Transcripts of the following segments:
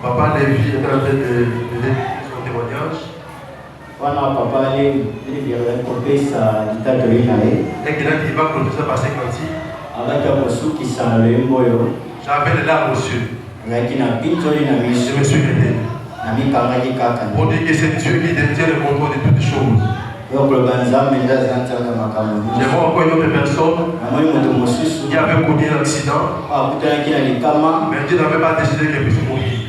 Papa Lévi était en train de donner son témoignage. Wana papa il vient kopesa litato inae. Et qu'il a dit va clôturer ça par 50 ans. Abata kosukisa lembo yo. J'avais les larmes aux yeux. Ngakina pinzoli na miso. Je me suis aidé. Na mikangaki kaka. Pour dire que c'est Dieu qui détient le contrôle de toutes choses. Yo klobanza menda zantanga makamu. J'ai vu encore une autre personne qui avait connu un accident. Mais Dieu n'avait pas décidé qu'elle puisse mourir.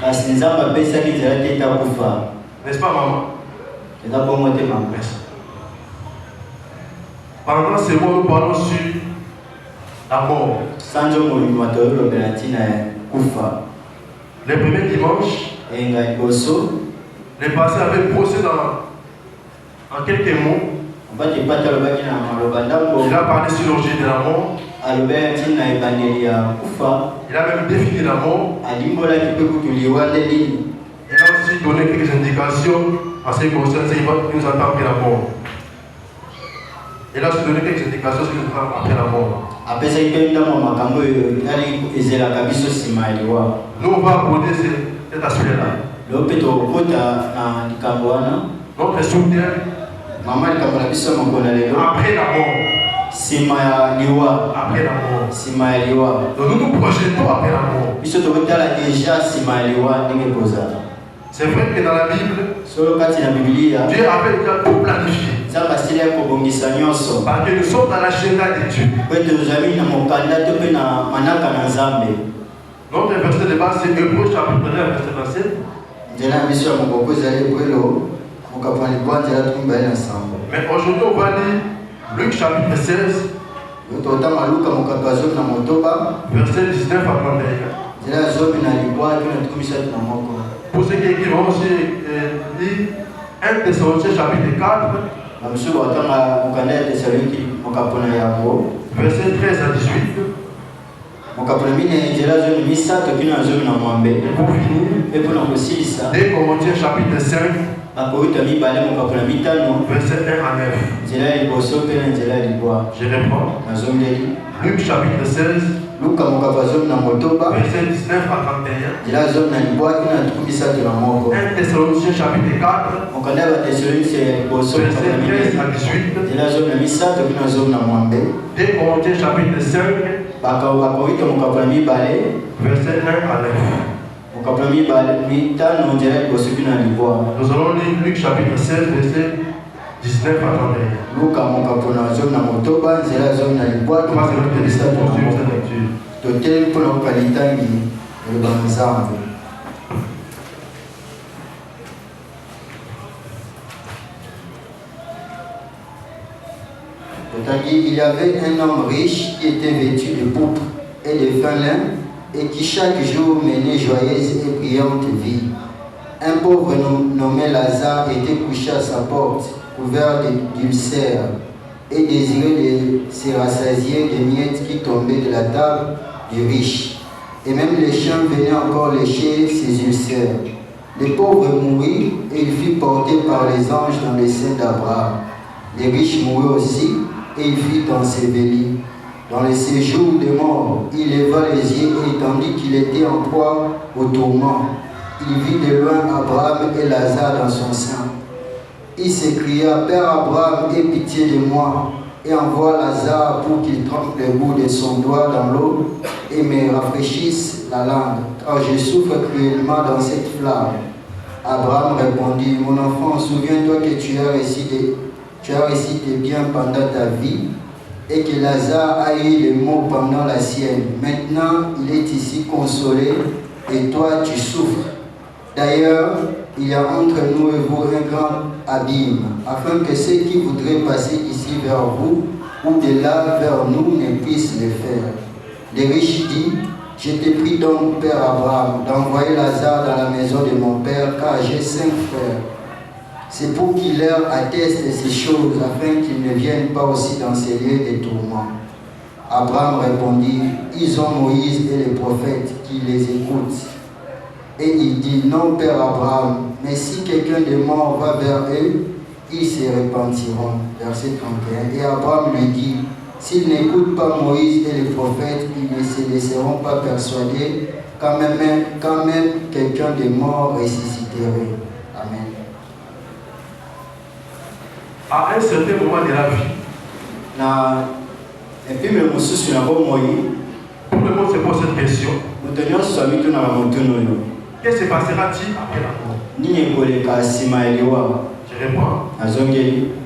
N'est-ce pas, maman? Merci. Pendant ces mots, nous parlons sur la mort. Le premier dimanche, les pasteurs avaient brossé en quelques mots. Il a parlé sur l'origine de la mort. Il a même défini la mort. Il a aussi donné quelques indications en ce qui concerne ce qui nous attend après la mort. Il a aussi donné quelques indications sur ce qui nous attend après la mort. Nous, on va aborder cet aspect-là. Notre soutien après la mort. Après la mort. Donc nous nous projetons après la mort. C'est vrai que dans la Bible, Dieu avait déjà tout planifié. Parce que nous sommes dans l'agenda de Dieu. Notre verset de base, c'est Hébreux chapitre 9, verset 27. Mais aujourd'hui, on va lire Luc chapitre 16, verset 19 à 31. Pour ceux qui écrivent aussi, lire 1 Thessaloniciens chapitre 4, verset 13 à 18. Pour finir, 2 Corinthiens chapitre 5, verset 1 à 9. Je reprends. Luc chapitre 16, verset 19 à 31. 1 Thessaloniciens chapitre 4, verset 13 à 18. 2 Corinthiens chapitre 5, verset 1 à 9. Nous allons lire Luc chapitre 16, verset 19 à 31. Il y avait un homme riche qui était vêtu de pourpre et de fin lin et qui chaque jour menait joyeuse et brillante vie. Un pauvre nommé Lazare était couché à sa porte, couvert d'ulcères et désirait de se rassasier des miettes qui tombaient de la table du riche. Et même les chiens venaient encore lécher ses ulcères. Le pauvre mourut et il fut porté par les anges dans le sein d'Abraham. Les riches moururent aussi et il fut enseveli. Dans le séjour des morts, il leva les yeux et tandis qu'il était en proie au tourment, il vit de loin Abraham et Lazare dans son sein. Il s'écria, Père Abraham, aie pitié de moi et envoie Lazare pour qu'il trempe le bout de son doigt dans l'eau et me rafraîchisse la langue, car je souffre cruellement dans cette flamme. Abraham répondit, mon enfant, souviens-toi que tu as réussi tes biens pendant ta vie et que Lazare a eu les maux pendant la sienne. Maintenant, il est ici consolé et toi, tu souffres. D'ailleurs, il y a entre nous et vous un grand abîme, afin que ceux qui voudraient passer ici vers vous ou de là vers nous ne puissent le faire. Le riche dit, je te prie donc, Père Abraham, d'envoyer Lazare dans la maison de mon père, car j'ai 5 frères. C'est pour qu'il leur atteste ces choses, afin qu'ils ne viennent pas aussi dans ces lieux de tourment. Abraham répondit, ils ont Moïse et les prophètes qui les écoutent. Et il dit, non, Père Abraham, mais si quelqu'un de mort va vers eux, ils se repentiront. Verset 31. Et Abraham lui dit, s'ils n'écoutent pas Moïse et les prophètes, ils ne se laisseront pas persuader quand même quelqu'un de mort ressusciterait. Amen. À un certain moment de la vie, et puis le monsieur sur la bonne moyenne. tout le monde se pose cette question. Qu'est-ce qui se passera-t-il après la mort? Je réponds.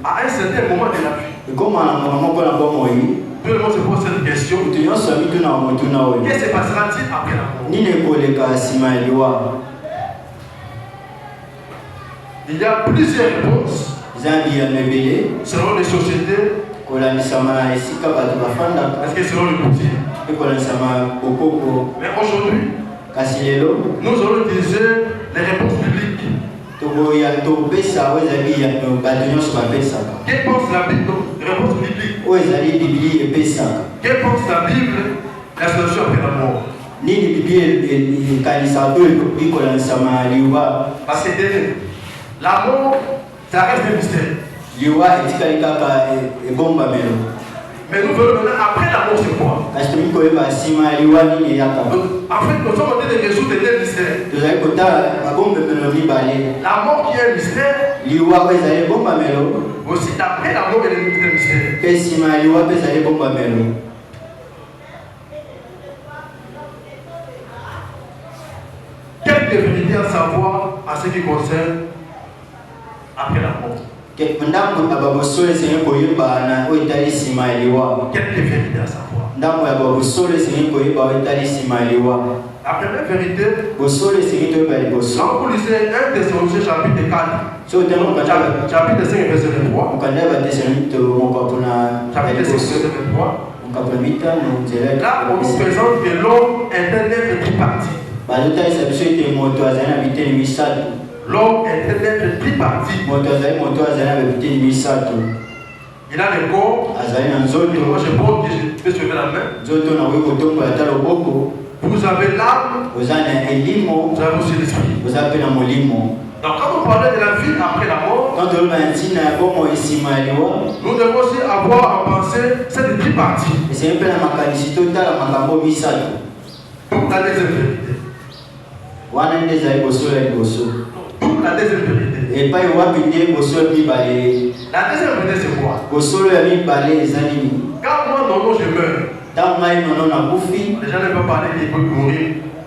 À un certain moment de la vie, tout le monde se pose cette question. Qu'est-ce qui se passera-t-il après la mort? Il y a plusieurs réponses selon les sociétés. Est-ce que selon le coutume? Mais aujourd'hui, nous allons utiliser les réponses bibliques. Que pense la Bible? Réponse biblique. Que pense la Bible? La solution après la mort. Parce que la mort, ça reste un mystère. Mais nous voulons maintenant, après la mort, c'est quoi? Donc, en fait, nous sommes en train de résoudre des mystères. La mort qui est un mystère, aussi d'après la mort, il y a un mystère. Quelques vérités à savoir à ce qui concerne après la mort. Quelques vérités à savoir. La première vérité, quand vous lisez 1 Thessaloniciens chapitre 4, chapitre 5 verset 23, chapitre 5 verset 23, là on nous présente que l'homme est un être tripartite. L'homme est un être tripartite. Il a le corps. Moi je porte que je peux lever la main. Vous avez l'âme. Vous avez aussi l'esprit. Donc quand on parle de la vie après la mort, nous devons aussi avoir en pensée cette tripartie. Donc la deuxième vérité. Donc la deuxième vérité. La deuxième vérité c'est quoi? Quand moi non je meurs. Les gens ne peuvent pas parler qu'ils peuvent mourir.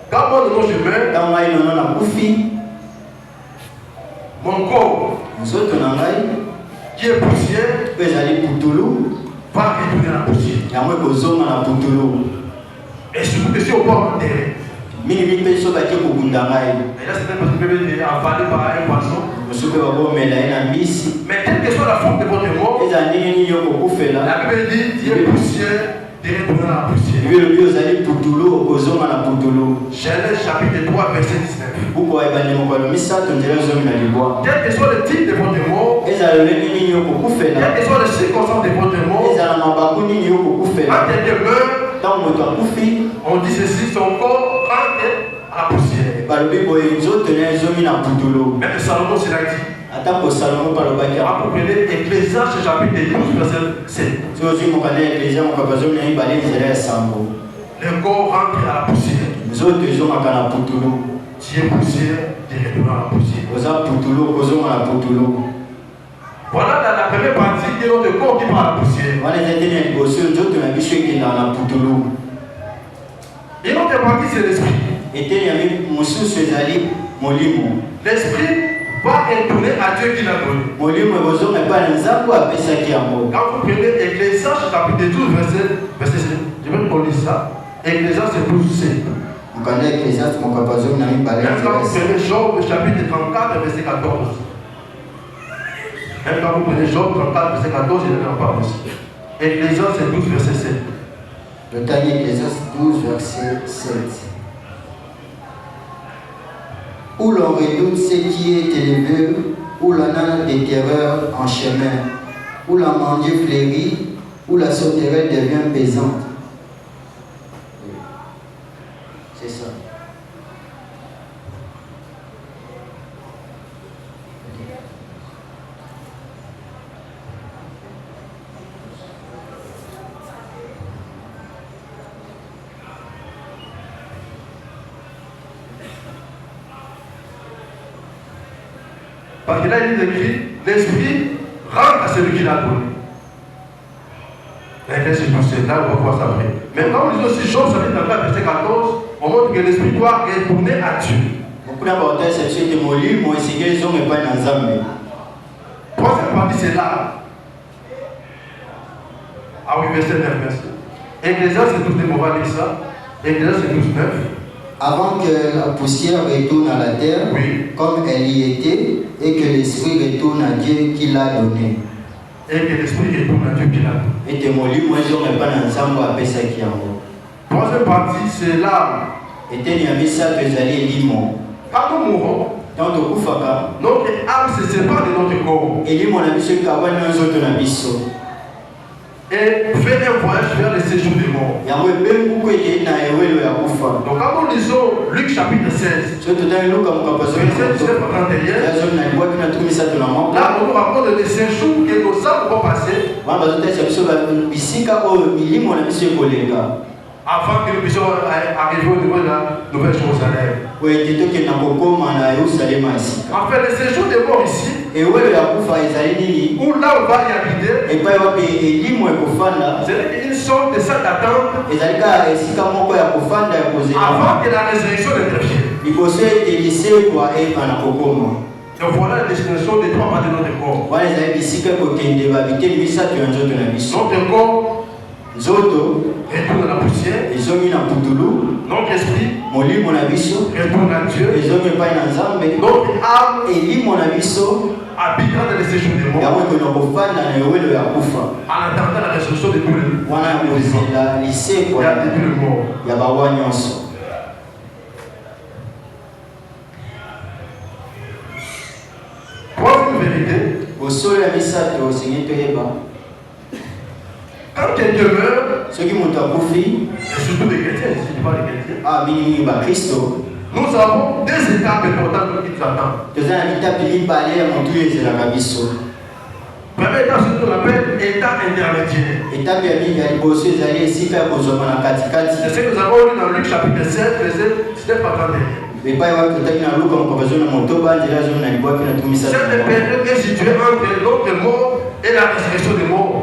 Quand moi non je meurs. Mon corps qui est poussière va retourner à la poussière. Et surtout que si on peut enterrer. Et là c'est un parce que vous êtes avalé par un poisson. Mais quelle que soit la forme de votre mort, la Bible dit Dieu est poussière, Dieu retourne à la poussière. Genèse chapitre 3 verset 19. Quel que soit le type de votre mort, quelles que soient les circonstances de votre mort, quand quelqu'un meurt, on dit ceci, son corps rentre à la poussière. Même Salomon s'il a dit. Vous prenez Ecclésiaste chapitre 12 verset 7. Le corps rentre à la poussière. Tu es poussière, tu retournes à la poussière. Voilà la première partie de notre corps qui part à la poussière. Et l'autre partie c'est l'esprit. L'esprit va retourner à Dieu qui l'a donné. Quand vous prenez Ecclésiaste chapitre 12 verset 7, je vais vous lire ça. Ecclésiaste 12 7. Même quand vous prenez Job chapitre 34 verset 14. Même quand vous prenez Job 34 verset 14, il n'y en a pas aussi. Ecclésiaste 12 verset 7. Le dernier Ecclésiaste 12 verset 7. Où l'on redoute ce qui est élevé, où l'on a des terreurs en chemin, où la mandier fleurit, où la sauterelle devient pesante. C'est ça. Parce que là, il est écrit, l'Esprit rentre à celui qui l'a donné. C'est là, on va voir ça après. Mais quand on dit aussi Job, ça dit dans le verset 14, on montre que l'Esprit doit retourner à Dieu. Troisième partie, c'est là. Ah oui, verset 9, merci. Ecclésiaste, c'est tous des mauvais avec ça. Ecclésiaste, c'est tous 9. Avant que la poussière retourne à la terre, oui, comme elle y était, et que l'Esprit retourne à Dieu qui l'a donné. Et que l'Esprit retourne à Dieu qui l'a donné. Et témoigner, moi, je n'ai pas d'ensemble à ça qui en haut. Troisième partie, c'est l'âme. Et tenir ça que vous allez lire. Quand nous mourons, notre âme se sépare de notre corps. Et lui, mon ami, c'est qu'avant nous autres, on a mis et fait un voyage vers le séjour des morts. Donc quand nous lisons Luc chapitre 16, verset 19 à 31, là on nous raconte des séjours que nos âmes vont passer avant que nous puissions arriver au niveau de la Nouvelle Jérusalem. En fait, le séjour des morts ici, où là on va y habiter, c'est une sorte de salle d'attente avant que la résurrection n'intervienne. Donc voilà la destination des trois parties de notre corps. Notre corps retourne à la poussière. Notre esprit retourne à Dieu. Notre âme habitera dans les séjours des morts en attendant la résurrection de tous les morts. Troisième vérité, quand quelqu'un meurt, et surtout des chrétiens, je ne dis pas des chrétiens, nous avons deux étapes importantes qui nous attendent. Première étape, c'est ce qu'on appelle état intermédiaire. C'est ce que nous avons lu dans Luc chapitre 7, verset 19 à 31. Cette période est située entre notre mort et la résurrection des morts.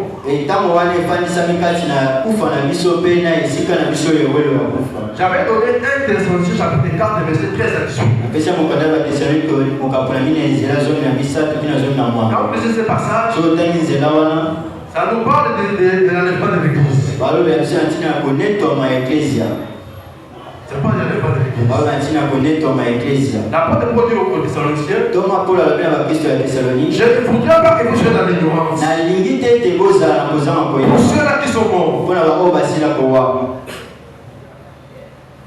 J'avais donné 1 Thessaloniciens chapitre 4, verset 13 à 18. Quand vous lisez ce passage, ça nous parle de l'enlèvement de l'église. C'est pas l'enlèvement de l'église. L'apôtre Paul dit aux Thessaloniciens, je ne voudrais pas que vous soyez dans l'ignorance. Pour ceux-là qui sont morts,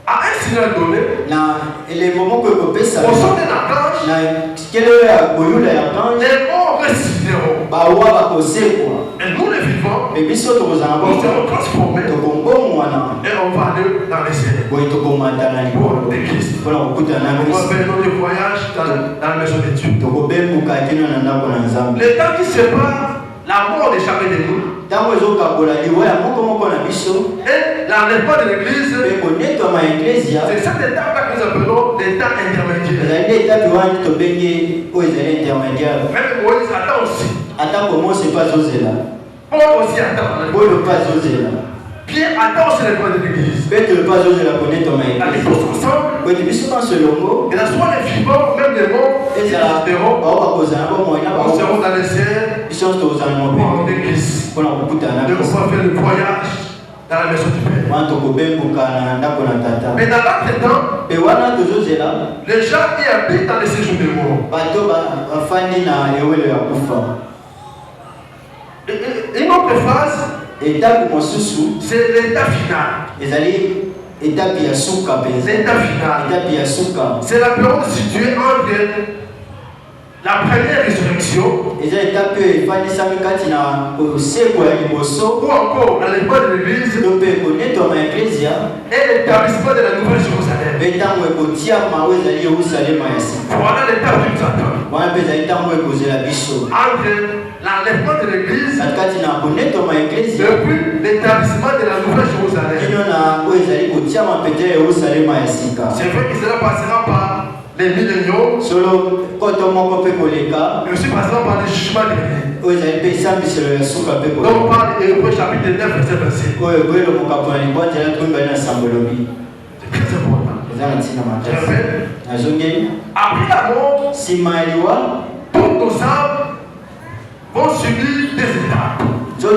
à un signal donné, au son de la cloche, les morts ressusciteront. Et nous les vivants, nous serons transformés et on va aller dans les cieux pour des Christ. On va faire notre voyage dans la maison de Dieu. Le temps qui sépare la mort de chacun de nous et l'enlèvement de l'église, c'est cette étape que nous appelons l'état intermédiaire. Même Moïse attend aussi. Paul aussi attend. Pierre attend aussi l'enlèvement de l'église. La vie tous ensemble. Et la soit les vivants, même les morts, ils seront dans les cieux pour rencontrer Christ. Donc on va faire le voyage dans la maison du Père. Mais dans l'autre temps, les gens qui habitent dans les séjours des morts. Une autre phase, c'est l'état final. L'état final. C'est la période située entre la première résurrection ou encore l'enlèvement de l'église et l'établissement de la Nouvelle Jérusalem. Voilà l'étape qui nous attend. Entre l'enlèvement de l'église et puis l'établissement de la Nouvelle Jérusalem. C'est vrai que cela passera par les milléniaux. Solo koto moko pe koleka. Et aussi passant par les jugements derniers. Oza pe sambi selo ya suka pe koleka. Donc on parle de Hébreux chapitre 9 verset 26. Oyo bwelo mokapo na libonza ya tumba na sambolobi. C'est très important. Je répète. Après la mort, Simailiwa, tous nos âmes vont subir des étapes. La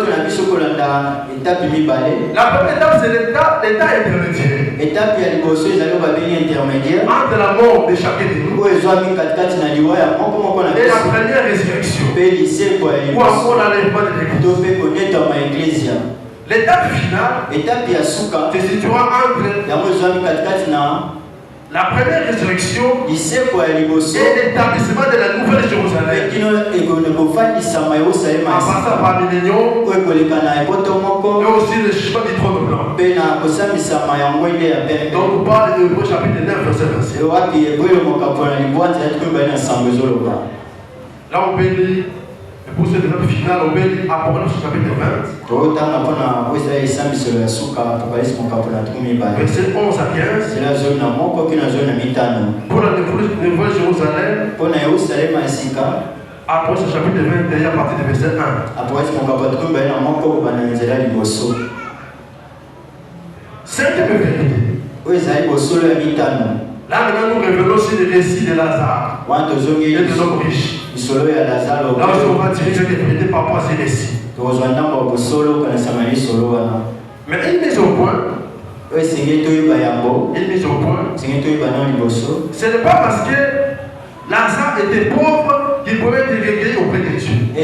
première étape, c'est l'état intermédiaire. Entre la mort de chacun de nous et la première résurrection. Ou encore l'enlèvement de l'église. L'étape finale se situera entre la première résurrection et l'établissement de la nouvelle Jérusalem. En passant par milléniaux et aussi le jugement du trône blanc. Donc on parle de Hébreux chapitre 9 verset 27. Là on peut lire, pour cette étape finale, on peut lire Apocalypse chapitre 20. Verset 11 à 15. Pour la nouvelle Jérusalem, Apocalypse chapitre 21 à partir du verset 1. Cinquième vérité. Là maintenant nous révélons aussi le récit de Lazare et de l'homme riche. Là aussi on va diriger des vérités par rapport à ces récits. Mais une mise au point. Ce n'est pas parce que Lazare était pauvre qu'il pouvait être recueilli auprès de Dieu. Et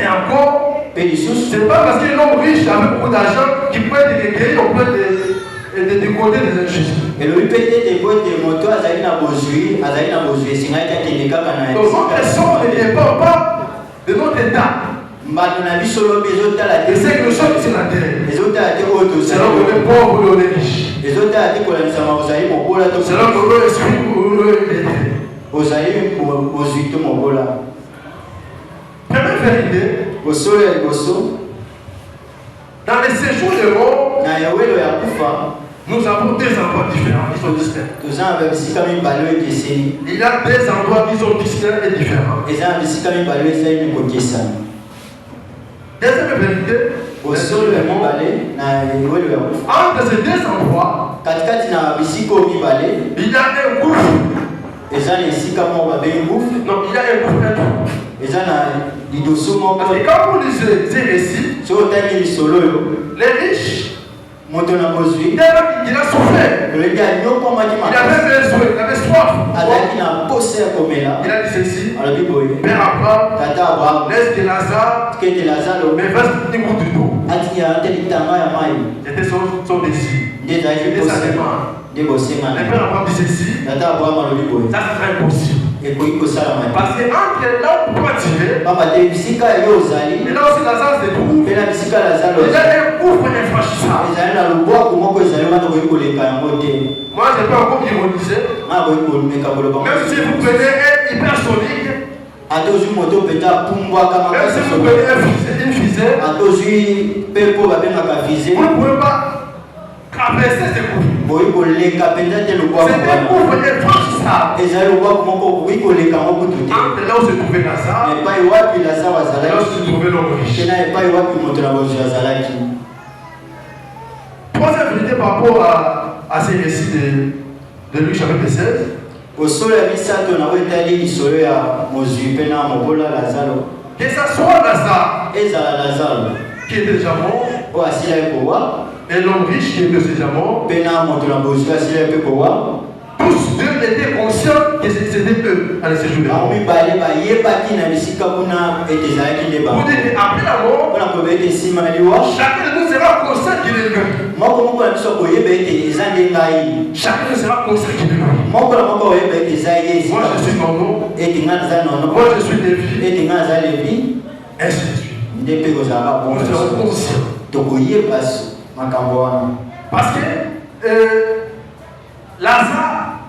encore, ce n'est pas parce que l'homme riche avait beaucoup d'argent qu'il pouvait être recueilli auprès de côté des injustes. Donc notre sort ne dépend pas de notre état. Et c'est que nous sommes sur la terre. C'est là qu'on est pauvre ou on est riche. C'est là qu'on est esprit ou on est lettré. Première vérité, dans les séjours de mort, nous avons deux endroits différents, ils sont distincts. Il y a deux endroits qui sont distincts et différents. Deuxième vérité, entre ces deux endroits, il y a un gouffre. Non, il y a un gouffre. Parce que quand vous lisez ces récits, les riches, il a souffert. Il avait besoin, il avait soif. Il a dit ceci. Père Abraham, laisse que Lazare me verse un coup de dos. C'était son désir. C'était sa demande. Le Père Abraham dit ceci. Ça serait impossible. Parce que entre là où on peut tirer, et là aussi Lazare se trouve, il y a un gouffre infranchissable. Moi je peux encore ironiser, même si vous prenez un hypersonique, même si vous prenez une fusée, vous ne pouvez pas traverser ce gouffre. C'est un gouffre infranchissable. Entre là où se trouvait Lazare, et là où se trouvait l'homme riche. Troisième vérité par rapport à ces récits de Luc chapitre 16. Que ce soit Lazare qui était déjà mort, et l'homme riche qui était déjà mort, tous deux étaient conscients que c'était eux à ce jour. Vous dites qu'après la mort, chacun de nous sera conscient qu'il est lui. Chacun de nous sera conscient qu'il est lui. Moi je suis Nono. Moi je suis Lévi. Ainsi de suite. Nous serons conscients. Parce que Lazare,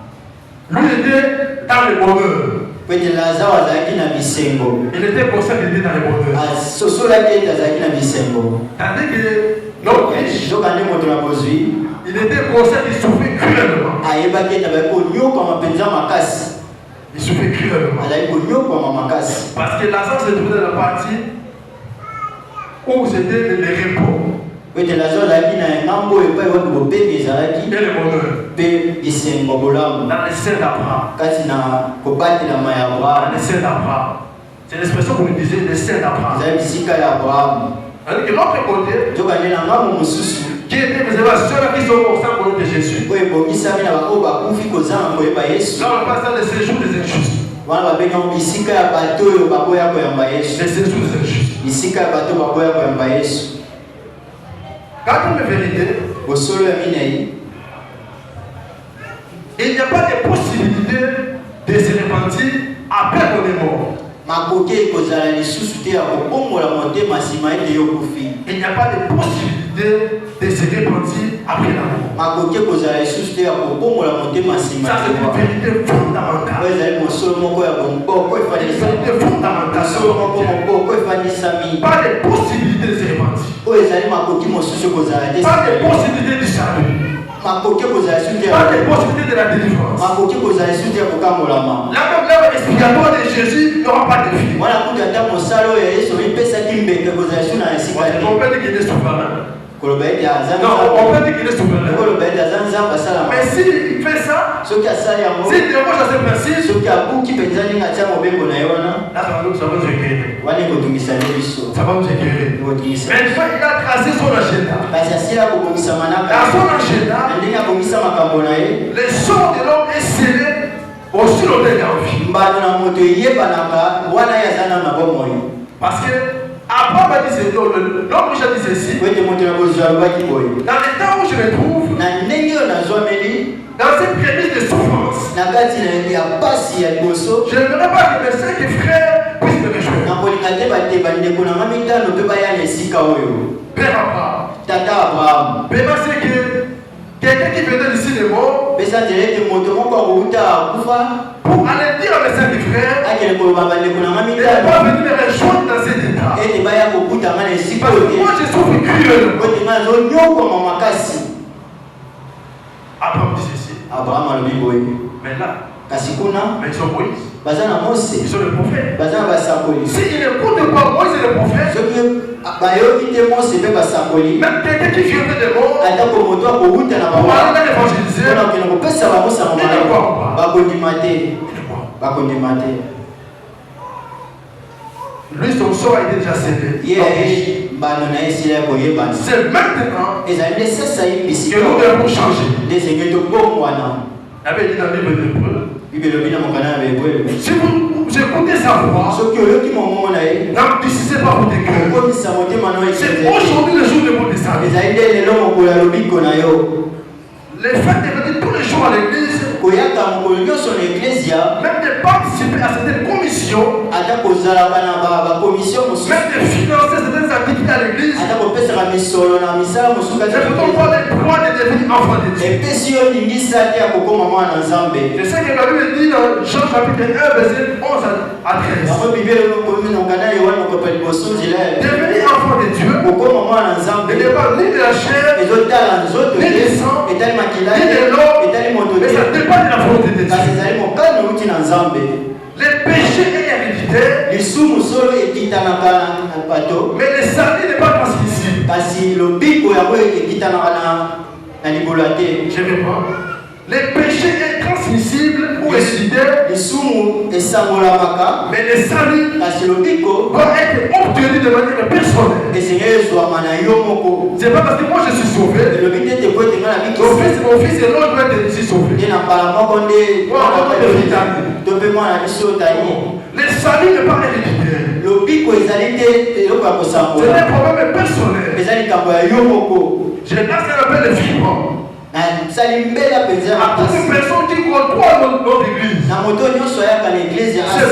lui était dans le bonheur. Il était conscient qu'il était dans le bonheur. Tandis que l'homme riche Il était conscient qu'il souffrait cruellement. Il souffrait cruellement. Parce que Lazare se trouvait dans la partie où c'était le repos. Et le bonheur. Dans les seins d'Abraham. Dans les seins d'Abraham. C'est l'expression que vous disiez, les seins d'Abraham. Alors de l'autre côté, qui était réservé à ceux-là qui sont au sein de Jésus. Là, on passe dans le séjour des injustes. Le séjour des injustes. Quatrième vérité, il n'y a pas de possibilité de se repentir après qu'on est mort. Il n'y a pas de possibilité de se repentir après la mort. Ça, c'est une vérité fondamentale. Une vérité fondamentale. Pas de possibilité de se repentir. Pas de possibilité du salut. Pas de possibilité de la délivrance. La même œuvre expiatoire de Jésus, il n'y aura pas de vie. On peut dire qu'il est souverain. Non, on peut dire qu'il est souverain. Mais s'il fait ça, s'il déroge à ce principe, là, ça va nous éclairer. Ça va nous éclairer. Mais une fois qu'il a tracé son agenda, dans son agenda, le sort de l'homme est scellé au-dessus de l'autel d'envie. Parce que Abraham a dit ceci, l'homme riche a dit ceci. Dans le temps où je me trouve, dans cette prémisse de souffrance, je n'aimerais pas que mes cinq frères puissent me rejoindre. Père Abraham, Père, c'est que quelqu'un qui venait d'ici de mort, pour aller dire à mes cinq frères, il n'est pas venu me rejoindre dans cet état. Parce que moi je souffre cruellement. Abraham dit ceci. Mais là, mais ils sont Moïse. Ils sont les prophètes. S'ils n'écoutent pas Moïse et les prophètes, même quelqu'un qui viendrait de mort, pour aller l'évangéliser, il ne croit pas. Lui, son sort a été déjà scellé. C'est maintenant que nous devons changer. Il avait dit dans le livre d'Hébreux, si vous écoutez sa voix, n'amplissez pas votre cœur. C'est aujourd'hui le jour de votre salut. Le fait de venir tous les jours à l'église, même de participer à certaines commissions, même de financer certaines activités à l'église, c'est pourtant pas le droit de devenir enfant de Dieu. C'est ça que la Bible dit dans Jean chapitre 1, verset 11 à 13. Devenir enfant de Dieu, il n'est pas ni de la chair, ni du sang, ni de l'eau, mais ça dépend de la volonté de Dieu. Les péchés est héréditaire, mais le salut n'est pas transmissible. Je reprends. Les péchés est transmissible ou héréditaire, mais le salut doit être obtenu de manière personnelle. C'est pas parce que moi je suis sauvé, mon fils et l'autre doit être aussi sauvé. Le salut n'est pas héréditaire. C'est un problème personnel. Je pense qu'on appelle le vivant. À toute personne qui côtoie notre église, c'est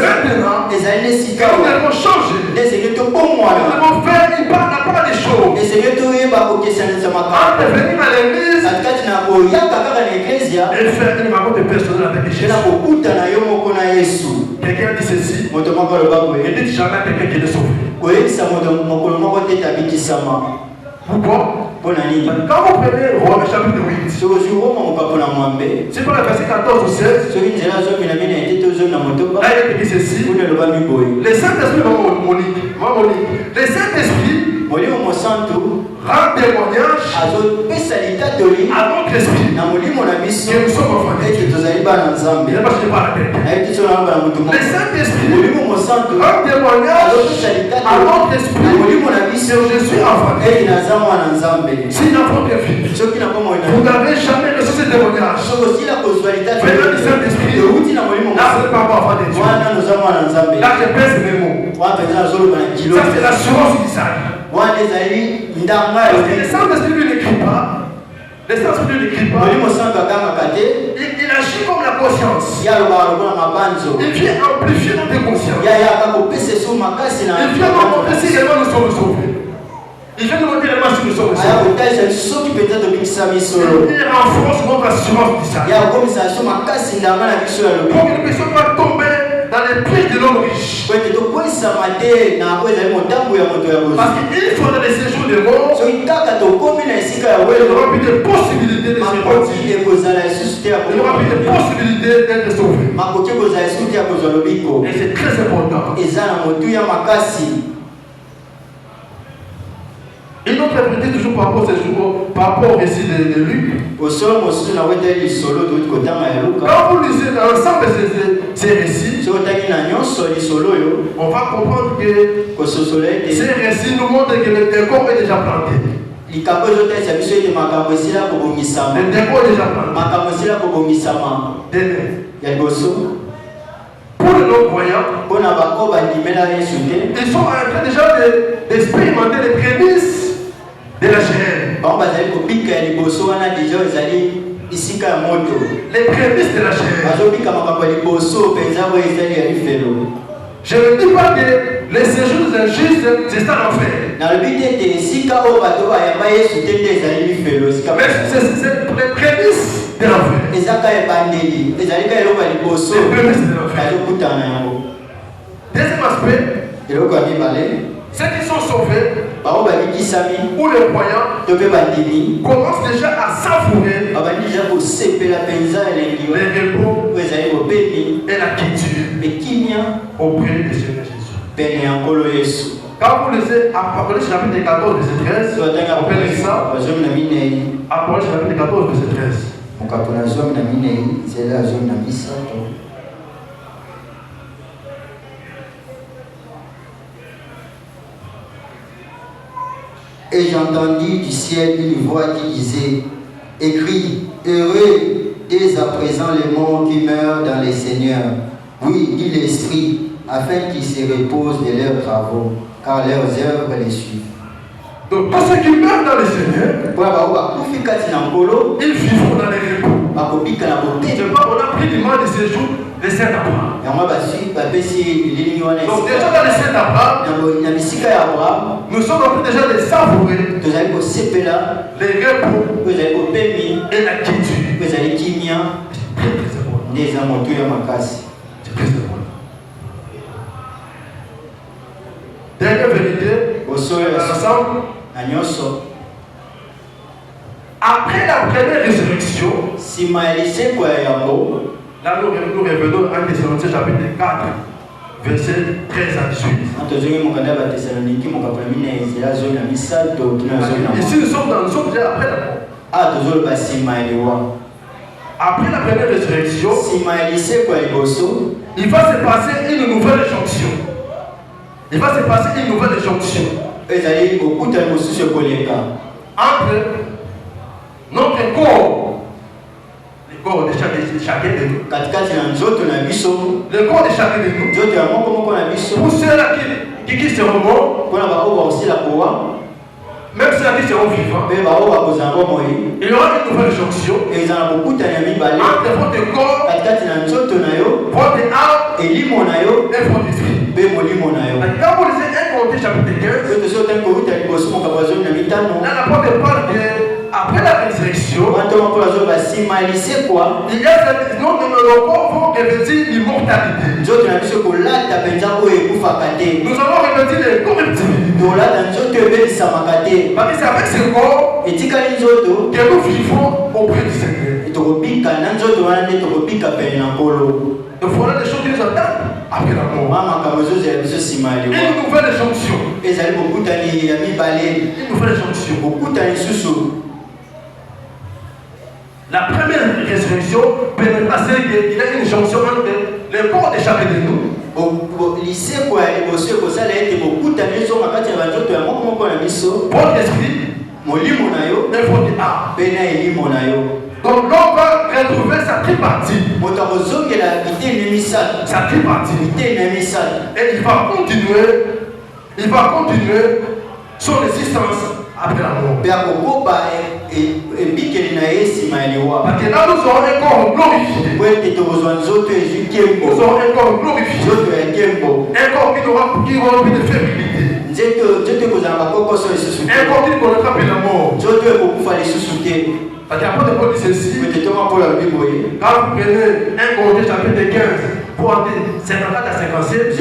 maintenant que nous devons changer. Nous devons faire une part des choses. Avant de venir à l'église et faire une rencontre personnelle avec Jésus. Quelqu'un dit ceci, il dit jamais à quelqu'un qui est sauvé. Pourquoi? Quand vous prenez Romains chapitre 8, c'est pas le verset 14 ou 16. Là, il dit ceci. Les Saint-Esprit, les Saint-Esprit rend témoignage à notre esprit que nous sommes enfants de Dieu. Il n'est pas chez pas la tête. Les Saint-Esprit rend témoignage à notre esprit que je suis enfant de Dieu. Si l'enfant est fille, vous n'avez jamais reçu ce témoignage. Venant du Saint-Esprit, là c'est pas enfant de Dieu. Là je pèse mes mots. Ça c'est l'assurance du salut. Parce que le Saint-Esprit ne l'écrit pas. Le Saint-Esprit ne l'écrit pas. Il agit comme la conscience. Il vient amplifier notre conscience. Il vient nous montrer si réellement nous sommes sauvés. Il vient nous montrer réellement si nous sommes sauvés. Il renforce notre assurance du salut. Pour que nous ne puissions pas tomber dans les pieds de l'homme riche. Parce qu'il faut dans les séjours de mort, il y aura plus de possibilités de se sortir. Il y aura plus de possibilités d'être sauvé. Et c'est très important. Une autre vérité toujours par rapport au récit de Luc. Quand vous lisez l'ensemble de ces récits, on va comprendre que ces récits nous montrent que le décor est déjà planté. Le décor est déjà planté. Pour les non-croyants, ils sont en train déjà d'expérimenter les prémices de la chair. Les prémices de la chair. Je ne dis pas que les séjours des injustes, c'est ça l'enfer. Mais c'est les prémices de l'enfer. Les prémices de l'enfer. Deuxième aspect, ceux qui sont sauvés ou les croyants commencent déjà à savourer les repos et la quiétude auprès de Seigneur Jésus. Quand vous lisez Apocalypse chapitre 14, verset 13, on peut lire ça. Apocalypse chapitre 14, verset 13. Et j'entendis du ciel une voix qui disait, écrit, heureux dès à présent les morts qui meurent dans les seigneurs. Oui, dit l'Esprit, afin qu'ils se reposent de leurs travaux, car leurs œuvres les suivent. Donc, tous ceux qui meurent dans les seigneurs, ils vivront dans les repos. C'est pas on a pris l'image de ces jours, les saints d'Abraham. Donc, déjà dans les saints d'Abraham, nous sommes en train déjà de savourer les repos et la quiétude. C'est très important. C'est très important. Dernière vérité, ensemble. Après la première résurrection, là nous revenons à Thessaloniciens chapitre 4, verset 13 à 18. Ici nous sommes déjà après la mort. Après la première résurrection, il va se passer une nouvelle jonction. Entre notre corps, le corps de chacun de nous, le corps de chacun de nous, pour ceux-là qui seront morts, même ceux-là qui seront vivants, il y aura une nouvelle jonction entre votre corps, votre âme et votre esprit. Quand vous lisez 1 Corinthiens chapitre 15, là la porte parle de après la résurrection, résurrection, il il y a cette non de nos corps vont revêtir l'immortalité. Nous allons revêtir les corruptibilités. Parce que c'est avec ce corps que nous vivons auprès du Seigneur. Il faudra des choses qui nous attendent après la mort. Une nouvelle jonction. Une nouvelle jonction. La première résurrection permettra qu'il y ait une jonction entre le corps de chacun de nous. Pour l'esprit, il faut dire ah. Donc l'homme va retrouver sa tripartie. Sa tripartie. Et il va continuer son existence après la mort. Parce que là nous aurons un corps glorifié. Nous aurons un corps glorifié. Un corps qui aura plus de fébrilité. Un corps qui ne connaîtra plus la mort. Parce qu'après Paul dit ceci, quand vous prenez 1 Corinthiens chapitre 15 pour aller 54 à 57,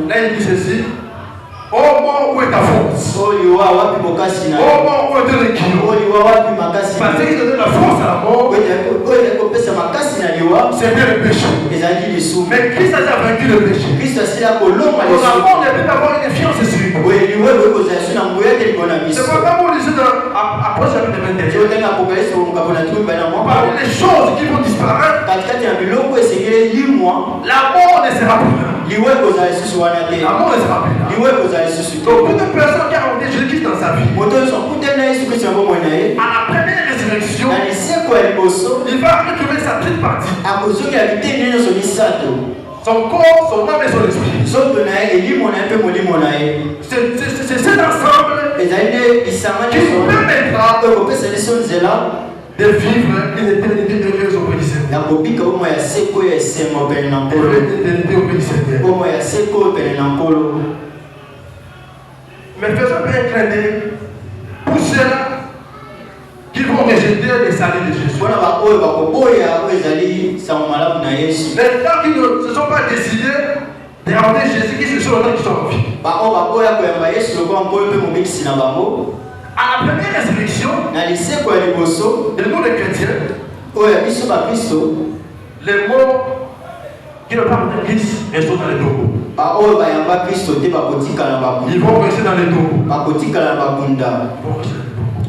là il dit ceci, oh mort, où est ta force? Oh mort, où est ton équilibre? Parce qu'il donne la force à la mort, c'est bien le péché. Mais Christ a vaincu le péché. Nous avons depuis d'avoir une défiance sur lui. C'est pourquoi vous lisez dans Apôtre chapitre 21, parmi les choses qui vont disparaître, la mort ne sera plus là. La mort ne sera plus là. Donc toute personne qui a rencontré Jésus-Christ dans sa vie, à la première résurrection, il va retrouver sa petite partie. Son corps, son âme et son esprit. C'est cet ensemble qui nous permettra de vivre une éternité heureuse auprès du Seigneur. Une éternité auprès du Seigneur. Mais faisons bien un clin d'œil pour ceux-là qui vont rejeter les saluts de Jésus. Les gens qui ne se sont pas décidés de rendre Jésus, qui se sont qui sont en vie. À la première résurrection, de nous les chrétiens, les morts qui n'ont pas de Christ restent dans les tombeaux. Ils vont rester dans les tombeaux.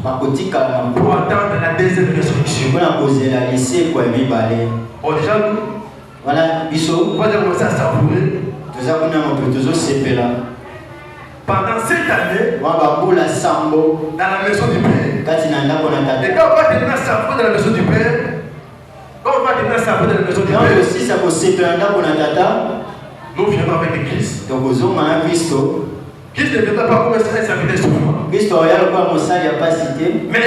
Pour attendre la deuxième résurrection. Oh, déjà, nous, on va commencer à savourer. Pendant cette année, dans la maison du Père. Et quand on va terminer à savourer dans la maison du Père, nous viendrons avec Christ. Christ ne viendra pas comme un serviteur souffrant. Mais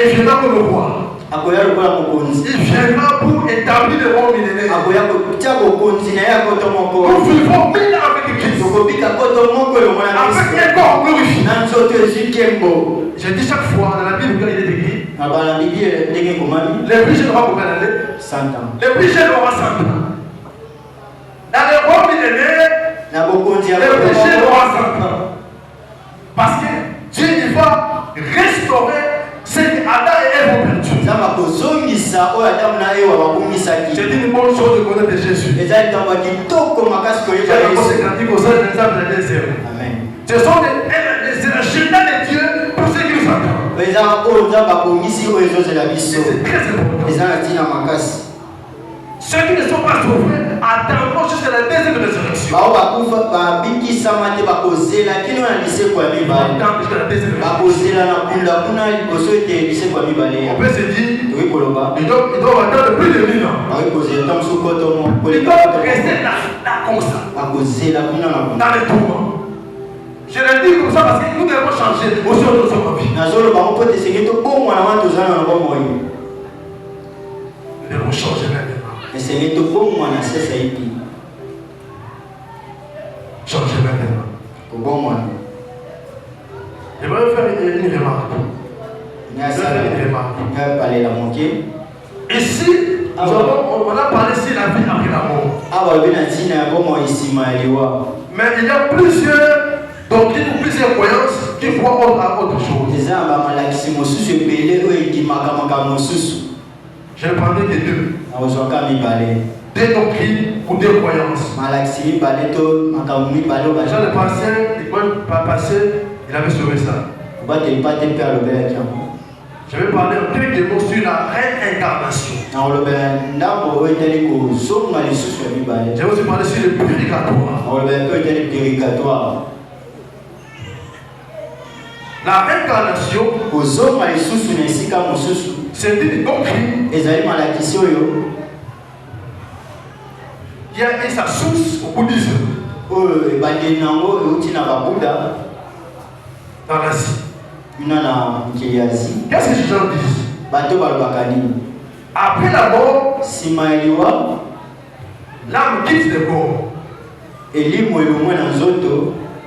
il viendra comme le roi. Il viendra pour établir le roi millénaire. Nous vivons 1000 ans avec Christ. Avec un corps glorifié. Je dis chaque fois dans la Bible quand il est écrit, les plus jeunes auront combien d'années? 100 ans. Les plus jeunes auront 100 ans. Dans le roi millénaire, les plus jeunes auront 100 ans. Parce que Dieu il va restaurer ce que Adam et Ève ont perdu. C'est une bonne chose de connaître Jésus. Ce sont les agenda de Dieu pour ceux qui nous attendent. C'est très important. Ceux qui ne sont pas sauvés attendront jusqu'à la deuxième résurrection. Attendent jusqu'à la deuxième résurrection. On peut se dire, ils doivent attendre plus de 1000 ans. Ils doivent rester là comme ça, dans les tourments. Je le dis comme ça parce que nous devons changer aussi notre vie. Nous devons changer maintenant. Changer maintenant. Je vais faire une remarque. Ici, on a parlé sur la vie après la mort. Mais il y a plusieurs doctrines ou plusieurs croyances qui voient autre chose. Je vais parler des deux. Des doctrines ou des croyances. Jean le passé, il avait sauvé ça. Je vais parler un peu de mots sur la réincarnation. Je vais aussi parler sur le purgatoire. La réincarnation, c'est une doctrine qui a eu sa source au bouddhisme. Dans l'Asie. Qu'est-ce que les gens disent? Après la mort, l'âme quitte le corps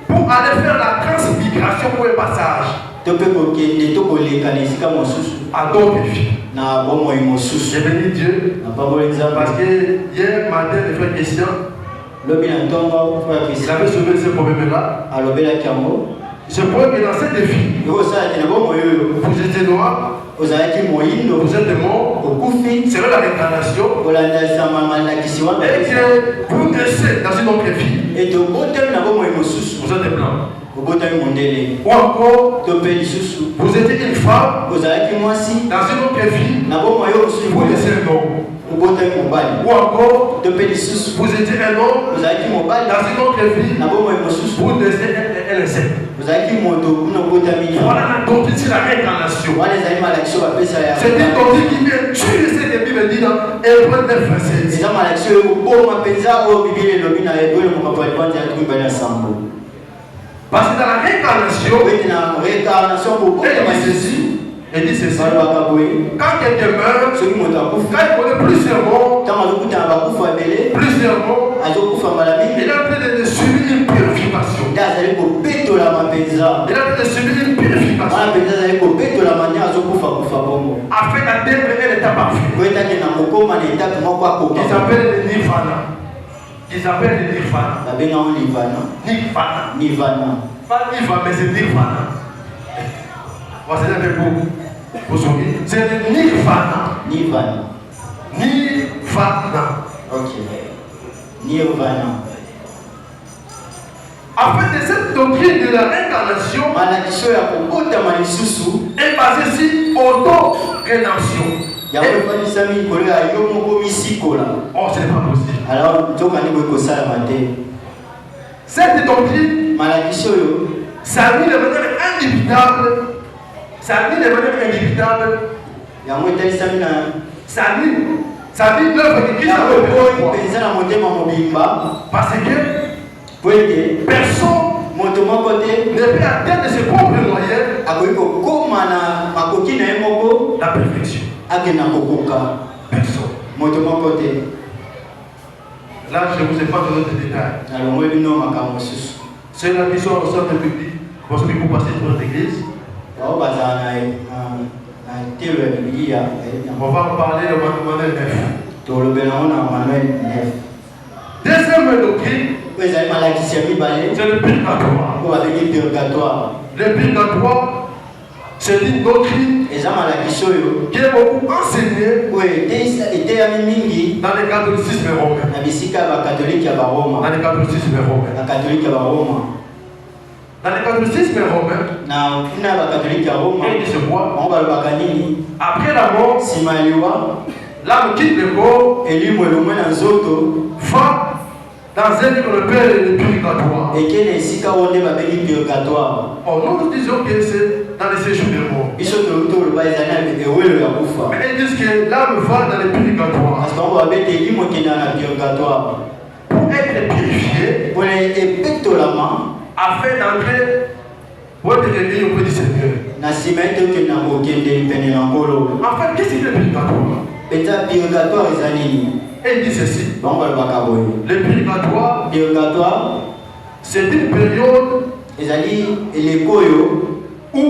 pour aller faire la transmigration pour un passage à d'autres vies. J'ai béni Dieu parce que hier matin, le frère Christian, il avait sauvé ce problème-là. Je crois que dans cette vie, vous étiez noirs, vous êtes morts, c'est la réincarnation, et que vous naissez dans une autre vie, vous êtes blanc. Ou encore, vous étiez une femme, dans une autre vie, vous naissez un homme. Ou encore, vous étiez un homme, dans une autre vie, vous naissez un insecte. Voilà la doctrine sur la réincarnation. C'est une doctrine qui vient tuer cette Bible dit dans Hébreux 9, verset 10. Parce que dans la réincarnation, il dit ceci. Quand quelqu'un meurt, quand il connaît plusieurs morts, il est en train de subir une purification. Il est en train de subir une purification. Afin d'atteindre un état parfait. Ils appellent le nirvana. Nirvana. Pas nirvana, mais c'est nirvana. Voici un peu pour sourire. C'est le nirvana. Ok. Nirvana. En fait, cette doctrine de la réincarnation est basée sur auto-rédemption. Oh, ce n'est pas possible. Cette doctrine, ça dit de manière indubitable. Ça dit l'œuvre de Christ. Parce que personne ne peut atteindre ses propres moyens la perfection. Personne. Là, je ne vous ai pas donné de détails. C'est la mission au centre public. Parce que vous passez pour notre église. On va en parler au Manuel 9. Deuxième doctrine, c'est le purgatoire. Le purgatoire, c'est une doctrine qui est beaucoup enseignée dans le catholicisme romain. Dans le catholicisme romain, il dit ce quoi? Après la mort, l'âme quitte le corps, va dans un lieu qu'on appelle le purgatoire. Oh, nous disons que c'est dans les séjours de mort. Mais ils disent que l'âme va dans le purgatoire pour être purifié, afin d'entrer pour être réveillé auprès du Seigneur. En fait, qu'est-ce que c'est le purgatoire? Et il dit ceci. Le purgatoire, c'est une période où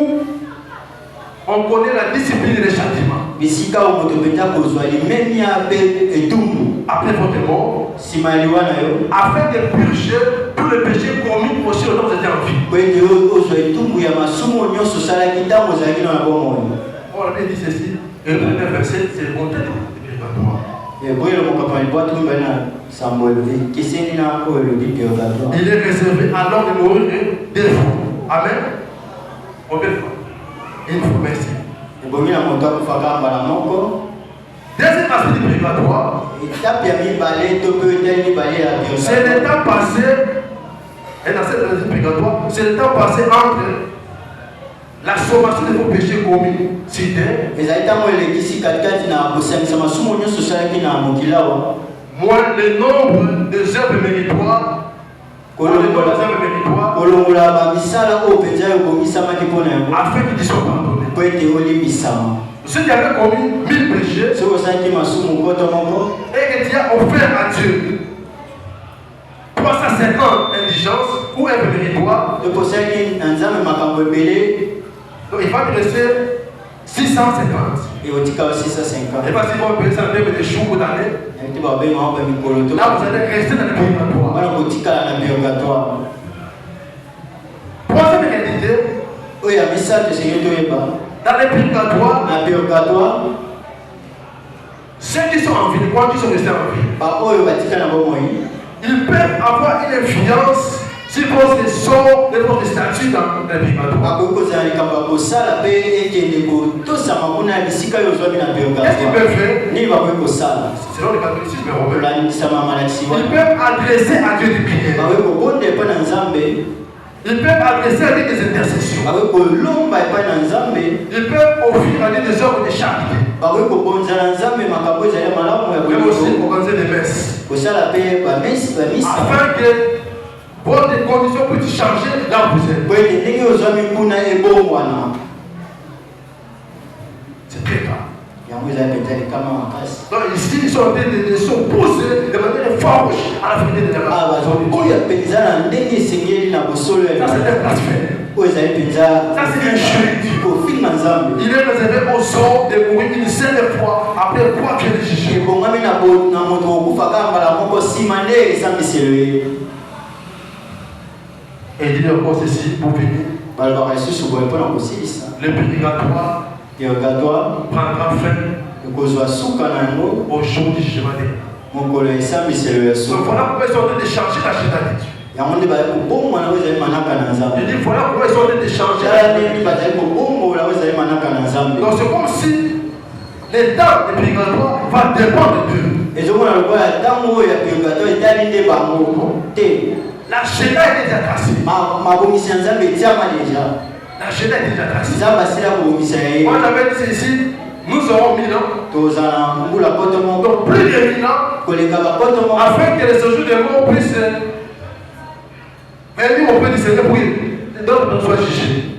on connaît la discipline et le châtiment. bisika omotopeta kozwa limemi ape etumbu après votre mort, simaliwa na yo afin de purger tous les péchés commis aussi lorsque vous étiez en vie. kwete ozwa etumbu ya masumu nyonso osalaki ntango ozalaki na bomoi. On avait dit ceci, et le premier verset, c'est le monté de purgatoire. Boyelo mokapani bwatu mbana sambo kiseni na ko le purgatoire. Il est réservé alors de mourir deux fois. Amen. Combien de fois? Une fois, merci. Deuxième aspect du purgatoire, c'est le temps passé, et dans cette aspect du purgatoire, c'est le temps passé entre la sommation de vos péchés commis sur terre, moins le nombre de œuvres méritoires. Afin qu'il soit pardonné. Si tu avais commis 1000 péchés et que tu as offert à Dieu 350 indigences ou œuvres méritoires, donc il va te rester 650. Et parce qu'ils vont payer ça en termes de jours ou d'années, là vous allez rester dans le purgatoire. Troisième réalité, dans le purgatoire, ceux qui sont en vie, les qui sont restés en vie, ils peuvent avoir une influence sur votre sort de votre statut dans le purgatoire. Qu'est-ce qu'ils peuvent faire? Selon le catholicisme romain, ils peuvent adresser à Dieu des prières. Ils peuvent adresser à Dieu des intercessions. Ils peuvent offrir à Dieu des œuvres de charité. Ils peuvent aussi organiser des messes. Afin que votre condition puisse changer là où vous êtes. C'est très grave. Donc ici, ils sont en train de s'opposer de manière farouche à la vérité de la parole. Ça, c'est un blasphème. Ça, c'est un chute. Il est réservé aux hommes de mourir une seule fois après quoi vient le jugement. Et il dit encore ceci pour finir. Le purgatoire prendra fin au jour du jugement dernier. Donc voilà pourquoi ils sont en train de changer la chute de Dieu. Il dit voilà pourquoi ils sont en train de changer la chute. Donc c'est comme si l'état du purgatoire va dépendre d'eux. La chute est déjà tracée. La chute est déjà tracée. Moi j'avais dit ici, nous aurons 1000 ans. Donc plus de 1000 ans, afin que les séjours des morts puissent venir auprès du Seigneur pour d'autres soient jugés.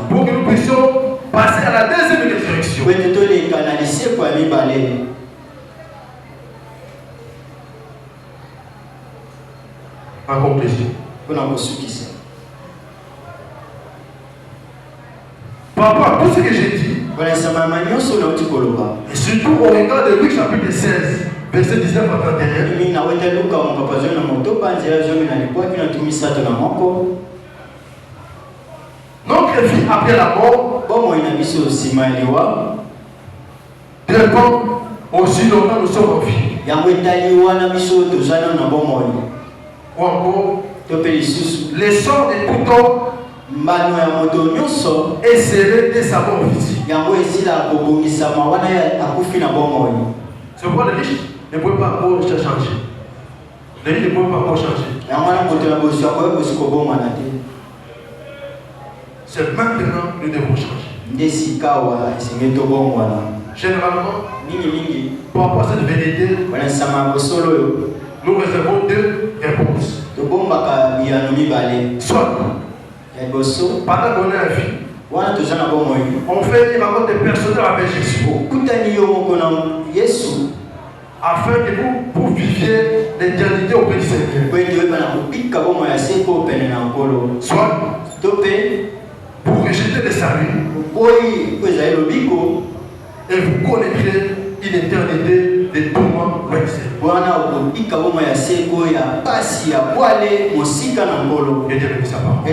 Pour que nous puissions passer à la deuxième résurrection. En conclusion, par rapport à tout ce que j'ai dit, et surtout au regard de Luc chapitre 16, verset 19 à 31, notre vie après la mort dépend aussi longtemps nous sommes en vie. Ou encore, les sorts des boutons est serré de sa mort physique. C'est pourquoi les riches ne peuvent pas encore changer. Les riches ne peuvent pas encore changer. C'est maintenant que nous devons changer. Généralement, pour avoir cette vérité, nous réservons deux réponses. Soit, pendant qu'on est en vie, on fait une rencontre personnelle avec Jésus. Afin que vous viviez l'éternité auprès du Seigneur. Soit, pour rejeter le salut. Et vous connaîtrez une éternité de tourments loin de celle. Et Dieu bénisse sa parole.